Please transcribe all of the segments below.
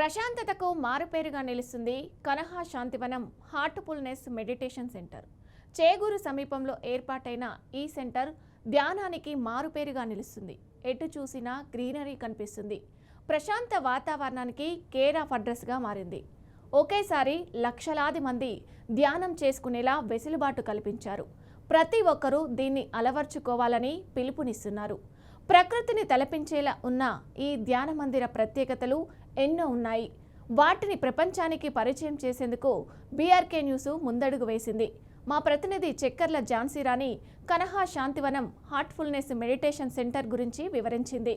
ప్రశాంతతకు మారుపేరుగా నిలుస్తుంది Kanha Shantivanam heartfulness meditation centre. Cheguru సమీపంలో ఏర్పాటైన ఈ సెంటర్ ధ్యానానికి మారుపేరుగా నిలుస్తుంది. ఎటు చూసినా గ్రీనరీ కనిపిస్తుంది. ప్రశాంత వాతావరణానికి కేర్ ఆఫ్ అడ్రస్గా మారింది. ఒకేసారి లక్షలాది మంది ధ్యానం చేసుకునేలా వెసులుబాటు కల్పించారు. ప్రతి ఒక్కరూ దీన్ని అలవర్చుకోవాలని పిలుపునిస్తున్నారు. ప్రకృతిని తలపించేలా ఉన్న ఈ ధ్యాన మందిర ప్రత్యేకతలు ఎన్నో ఉన్నాయి. వాటిని ప్రపంచానికి పరిచయం చేసేందుకు బీఆర్కే న్యూస్ ముందడుగు వేసింది. మా ప్రతినిధి Chakkarla Jhansi Rani Kanha Shantivanam heartfulness meditation center గురించి వివరించింది.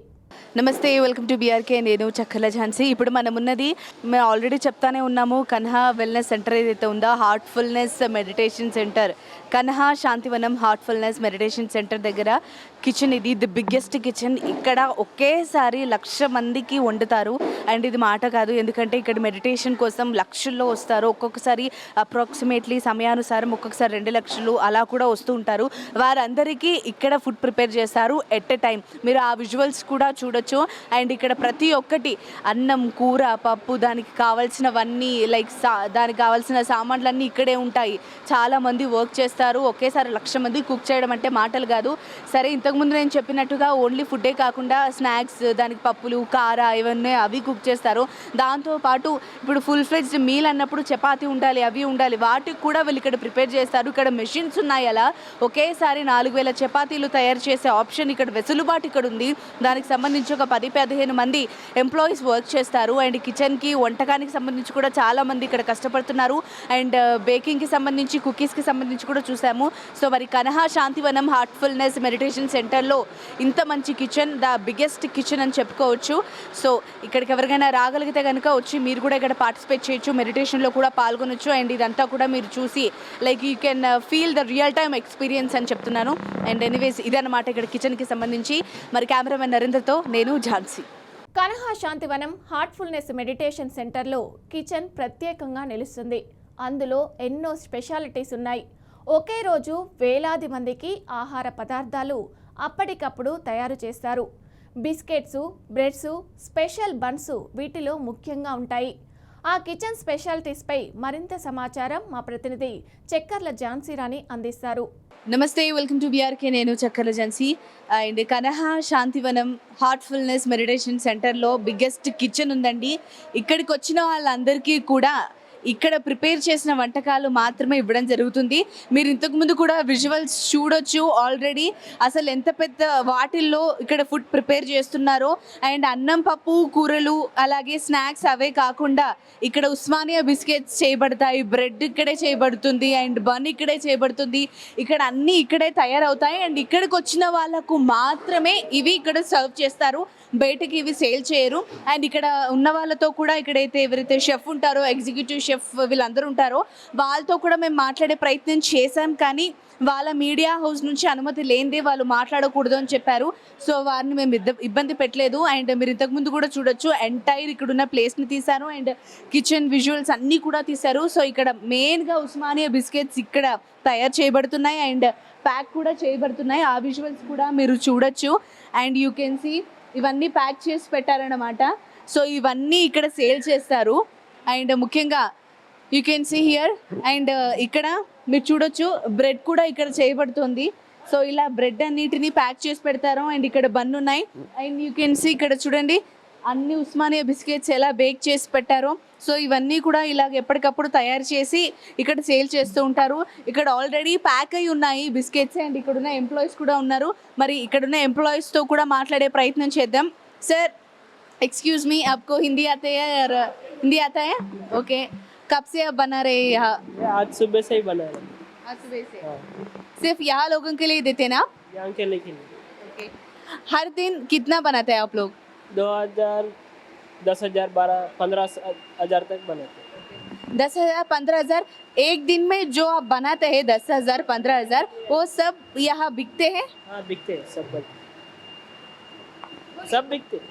నమస్తే, వెల్కమ్ టు బీఆర్కే. నేను చక్కర్ల ఝాన్సీ. ఇప్పుడు మనం ఉన్నది, మేము ఆల్రెడీ చెప్తానే ఉన్నాము, కన్హా వెల్నెస్ సెంటర్ ఏదైతే ఉందో Heartfulness meditation centre, Kanha Shantivanam heartfulness meditation centre దగ్గర కిచెన్ ఇది ది బిగ్గెస్ట్ కిచెన్. ఇక్కడ ఒకేసారి 1,00,000 మందికి వండుతారు. అండ్ ఇది మాట కాదు, ఎందుకంటే ఇక్కడ మెడిటేషన్ కోసం లక్షల్లో వస్తారు. ఒక్కొక్కసారి అప్రాక్సిమేట్లీ సమయానుసారం ఒక్కొక్కసారి 2 లక్షలు అలా కూడా వస్తూ ఉంటారు. వారందరికీ ఇక్కడ ఫుడ్ ప్రిపేర్ చేస్తారు ఎట్ ఎ టైం. మీరు ఆ విజువల్స్ కూడా చూడొచ్చు. అండ్ ఇక్కడ ప్రతి ఒక్కటి అన్నం, కూర, పప్పు, దానికి కావాల్సినవన్నీ లైక్ దానికి కావాల్సిన సామాన్లన్నీ ఇక్కడే ఉంటాయి. చాలామంది వర్క్ చేస్తారు. ఒకేసారి 1,00,000 మంది కుక్ చేయడం అంటే మాటలు కాదు. సరే, ఇంతకుముందు నేను చెప్పినట్టుగా ఓన్లీ ఫుడ్డే కాకుండా స్నాక్స్, దానికి పప్పులు, కార ఇవన్నీ అవి కుక్ చేస్తారు. దాంతోపాటు ఇప్పుడు ఫుల్ ఫ్లెడ్జ్డ్ మీల్ అన్నప్పుడు చపాతీ ఉండాలి, అవి ఉండాలి, వాటికి కూడా వీళ్ళు ఇక్కడ ప్రిపేర్ చేస్తారు. ఇక్కడ మెషిన్స్ ఉన్నాయి. అలా ఒకేసారి 4,000 చపాతీలు తయారు చేసే ఆప్షన్ ఇక్కడ వెసులుబాటు ఇక్కడ ఉంది. దానికి సంబంధించి ఒక 10-15 మంది ఎంప్లాయీస్ వర్క్ చేస్తారు. అండ్ కిచెన్కి, వంటకానికి సంబంధించి కూడా చాలామంది ఇక్కడ కష్టపడుతున్నారు. అండ్ బేకింగ్కి సంబంధించి, కుకీస్కి సంబంధించి కూడా చూసాము. సో మరి కనహా శాంతివనం హార్ట్ఫుల్నెస్ మెడిటేషన్ సెంటర్లో ఇంత మంచి కిచెన్, ద బిగ్గెస్ట్ కిచెన్ అని చెప్పుకోవచ్చు. సో ఇక్కడికి ఎవరికైనా రాగలిగితే కనుక వచ్చి మీరు కూడా ఇక్కడ పార్టిసిపేట్ చేయొచ్చు, మెడిటేషన్లో కూడా పాల్గొనొచ్చు. అండ్ ఇదంతా కూడా మీరు చూసి like you can feel the real time experience అని చెప్తున్నాను. అండ్ ఎనీవేస్ ఇదన్నమాట ఇక్కడ కిచెన్కి సంబంధించి. మరి కెమెరామెన్ నరేంద్రతో నేను ఝాన్సీ. కనహా శాంతివనం హార్ట్ఫుల్నెస్ మెడిటేషన్ సెంటర్లో కిచెన్ ప్రత్యేకంగా నిలుస్తుంది. అందులో ఎన్నో స్పెషాలిటీస్ ఉన్నాయి. ఒకే రోజు వేలాది మందికి ఆహార పదార్థాలు అప్పటికప్పుడు తయారు చేస్తారు. బిస్కెట్స్, బ్రెడ్స్, స్పెషల్ బన్స్ వీటిలో ముఖ్యంగా ఉంటాయి. ఆ కిచెన్ స్పెషాలిటీస్పై మరింత సమాచారం మా ప్రతినిధి చక్కర్ల ఝాన్సీ రాణి అందిస్తారు. నమస్తే, వెల్కమ్ టు బీఆర్కే. నేను Chakkarla Jhansi. And Kanha Shantivanam heartfulness meditation సెంటర్లో బిగ్గెస్ట్ కిచెన్ ఉందండి. ఇక్కడికి వచ్చిన వాళ్ళందరికీ కూడా ఇక్కడ ప్రిపేర్ చేసిన వంటకాలు మాత్రమే ఇవ్వడం జరుగుతుంది. మీరు ఇంతకుముందు కూడా విజువల్స్ చూడొచ్చు ఆల్రెడీ, అసలు ఎంత పెద్ద వాటిల్లో ఇక్కడ ఫుడ్ ప్రిపేర్ చేస్తున్నారో. అండ్ అన్నం, పప్పు, కూరలు, అలాగే స్నాక్స్ అవే కాకుండా ఇక్కడ ఉస్మానియా బిస్కెట్స్ చేయబడతాయి, బ్రెడ్ ఇక్కడే చేయబడుతుంది, అండ్ బన్ ఇక్కడే చేయబడుతుంది. ఇక్కడ అన్నీ ఇక్కడే తయారవుతాయి. అండ్ ఇక్కడికి వచ్చిన వాళ్ళకు మాత్రమే ఇవి ఇక్కడ సర్వ్ చేస్తారు, బయటకి ఇవి సేల్ చేయరు. అండ్ ఇక్కడ ఉన్న వాళ్ళతో కూడా, ఇక్కడైతే ఎవరైతే షెఫ్ ఉంటారో, ఎగ్జిక్యూటివ్ షెఫ్ వీళ్ళందరూ ఉంటారో వాళ్ళతో కూడా మేము మాట్లాడే ప్రయత్నం చేశాం. కానీ వాళ్ళ మీడియా హౌస్ నుంచి అనుమతి లేనిదే వాళ్ళు మాట్లాడకూడదు అని చెప్పారు. సో వారిని మేము ఇబ్బంది పెట్టలేదు. అండ్ మీరు ఇంతకుముందు కూడా చూడొచ్చు, ఎంటైర్ ఇక్కడున్న ప్లేస్ని తీశారు. అండ్ కిచెన్ విజువల్స్ అన్నీ కూడా తీశారు. సో ఇక్కడ మెయిన్గా ఉస్మానియా బిస్కెట్స్ ఇక్కడ తయారు చేయబడుతున్నాయి అండ్ ప్యాక్ కూడా చేయబడుతున్నాయి. ఆ విజువల్స్ కూడా మీరు చూడొచ్చు. అండ్ యూ కెన్ సీ ఇవన్నీ ప్యాక్ చేసి పెట్టారన్నమాట. సో ఇవన్నీ ఇక్కడ సేల్ చేస్తారు. అండ్ ముఖ్యంగా you can see here. And ఇక్కడ మీరు చూడొచ్చు, బ్రెడ్ కూడా ఇక్కడ చేయబడుతుంది. సో ఇలా బ్రెడ్ అన్నిటిని ప్యాక్ చేసి పెడతారు. అండ్ ఇక్కడ బన్ ఉన్నాయి. అండ్ యూ కెన్ సీ ఇక్కడ చూడండి, అన్ని ఉస్మానియా బిస్కెట్స్ ఎలా బేక్ చేసి పెట్టారో. సో ఇవన్నీ కూడా ఇలాగ ఎప్పటికప్పుడు తయారు చేసి ఇక్కడ సేల్ చేస్తూ ఉంటారు. ఇక్కడ ఆల్రెడీ ప్యాక్ అయి ఉన్నాయి బిస్కెట్స్. అండ్ ఇక్కడున్న ఎంప్లాయీస్ కూడా ఉన్నారు. మరి ఇక్కడున్న ఎంప్లాయీస్తో కూడా మాట్లాడే ప్రయత్నం చేద్దాం. సార్, एक्सक्यूज मी, आपको हिंदी आते हैं और हिंदी आता है? ओके, कब से आप बना रहे हैं यहाँ? आज सुबह से ही बना रहे। आज सुबह से? सिर्फ यहाँ लोगों के लिए देते हैं ना? यहाँ के लिए ओके। हर दिन कितना बनाते हैं आप लोग? 2,000, 10,000, 12, 15,000 तक बनाते हैं। 10,000, 15,000 एक दिन में जो आप बनाते हैं, 10,000, 15,000 वो सब यहाँ बिकते हैं? हाँ, बिकते हैं, सब बिकते हैं।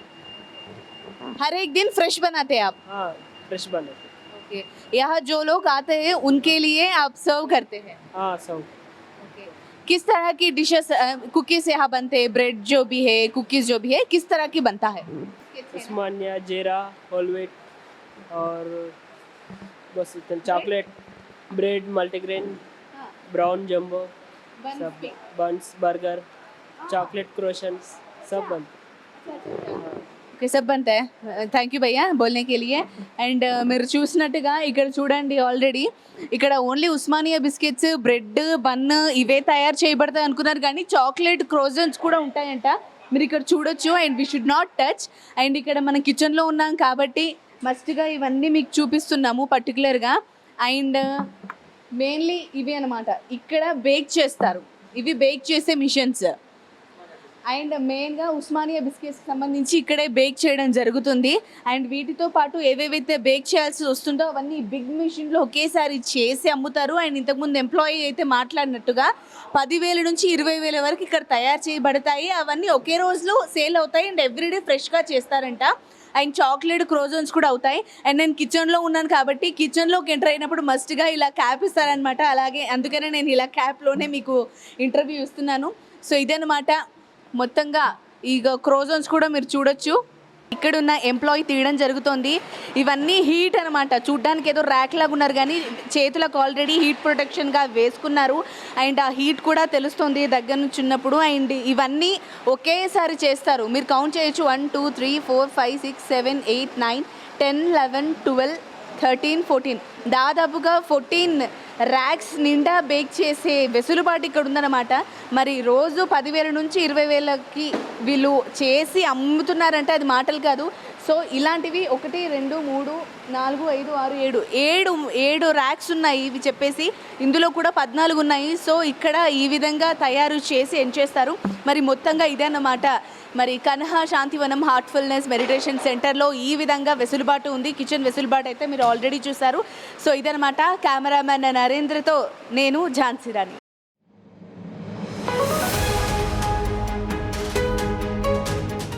हर एक दिन फ्रेश बनाते हैं आप? हाँ, फ्रेश बनाते हैं। ओके। यहाँ जो लोग आते हैं उनके लिए आप सर्व करते हैं? हाँ, सब। ओके। किस तरह की डिशेस, कुकीज़ यहाँ बनते हैं? ब्रेड जो भी है, कुकीज़ जो भी है, किस तरह की बनता है? उस्मानिया, जीरा, होल व्हीट, और बस इतना chocolate bread multigrain brown jumbo सब बन्स बर्गर चॉकलेट क्रोशंस सब बनते ఓకే సబ్ బంతా థ్యాంక్ యూ భయ్యా బోల్నే కే లియే అండ్ మీరు చూసినట్టుగా ఇక్కడ చూడండి ఆల్రెడీ ఇక్కడ only Osmania biscuits bread bun ఇవే తయారు చేయబడతాయి అనుకున్నారు కానీ చాక్లెట్ క్రోజన్స్ కూడా ఉంటాయంట మీరు ఇక్కడ చూడొచ్చు and we should not touch and ఇక్కడ మనం కిచెన్లో ఉన్నాం కాబట్టి మస్ట్గా ఇవన్నీ మీకు చూపిస్తున్నాము పర్టికులర్గా అండ్ మెయిన్లీ ఇవి అనమాట ఇక్కడ బేక్ చేస్తారు ఇవి బేక్ చేసే మిషన్స్ అండ్ మెయిన్గా ఉస్మానియా బిస్కెట్స్కి సంబంధించి ఇక్కడే బేక్ చేయడం జరుగుతుంది అండ్ వీటితో పాటు ఏవేవైతే బేక్ చేయాల్సి వస్తుందో అవన్నీ బిగ్ మిషన్లో ఒకేసారి చేసి అమ్ముతారు అండ్ ఇంతకుముందు ఎంప్లాయీ అయితే మాట్లాడినట్టుగా 10,000 నుంచి 20,000 వరకు ఇక్కడ తయారు చేయబడతాయి అవన్నీ ఒకే రోజులో సేల్ అవుతాయి అండ్ ఎవ్రీడే ఫ్రెష్గా చేస్తారంట అండ్ చాక్లెట్ క్రోజన్స్ కూడా అవుతాయి అండ్ నేను కిచెన్లో ఉన్నాను కాబట్టి కిచెన్లోకి ఎంటర్ అయినప్పుడు మస్ట్గా ఇలా క్యాప్ ఇస్తారనమాట అలాగే అందుకనే నేను ఇలా క్యాప్లోనే మీకు ఇంటర్వ్యూ ఇస్తున్నాను సో ఇదనమాట మొత్తంగా ఇక క్రోజన్స్ కూడా మీరు చూడొచ్చు ఇక్కడున్న ఎంప్లాయీ తీయడం జరుగుతుంది ఇవన్నీ హీట్ అనమాట చూడ్డానికి ఏదో ర్యాక్ లాగా ఉన్నారు కానీ చేతులకు ఆల్రెడీ హీట్ ప్రొటెక్షన్గా వేసుకున్నారు అండ్ ఆ హీట్ కూడా తెలుస్తుంది దగ్గర నుంచి ఉన్నప్పుడు అండ్ ఇవన్నీ ఒకేసారి చేస్తారు మీరు కౌంట్ చేయొచ్చు 1 2 3 4 5 6 7 8 9 10 11 12 13 14 దాదాపుగా 14 ర్యాక్స్ నిండా బేక్ చేసే వెసులుబాటు ఇక్కడ ఉందన్నమాట మరి రోజు 10,000 నుంచి 20,000కి వీళ్ళు చేసి అమ్ముతున్నారంటే అది మాటలు కాదు సో ఇలాంటివి 1 2 3 4 5 6 7 ర్యాక్స్ ఉన్నాయి ఇవి చెప్పేసి ఇందులో కూడా 14 ఉన్నాయి సో ఇక్కడ ఈ విధంగా తయారు చేసి ఎంచేస్తారు మరి మొత్తంగా ఇదే అన్నమాట మరి కన్హా శాంతివనం హార్ట్ఫుల్నెస్ మెడిటేషన్ సెంటర్లో ఈ విధంగా వెసులుబాటు ఉంది కిచెన్ వెసులుబాటు అయితే మీరు ఆల్రెడీ చూసారు సో ఇదనమాట కెమెరామెన్ నరేంద్రతో నేను ఝాన్సీ రాణి